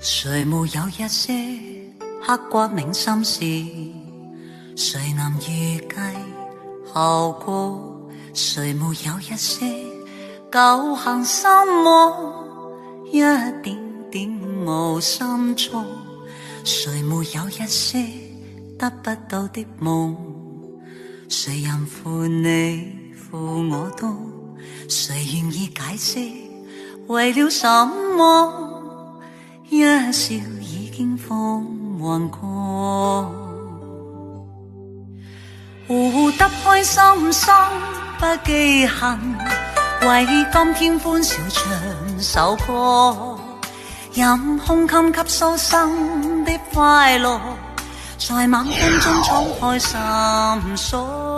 誰沒有一些刻骨銘心事？誰能預計後果？誰沒有一些舊行心魔？一點點無心錯？誰沒有一些得不到的夢？誰人負你負我多？誰願意解釋為了什麼？一笑已經風雲過，活得開心心不記恨，為今天歡笑唱首歌，任胸襟給蘇生的快樂，在猛風中敞開心鎖。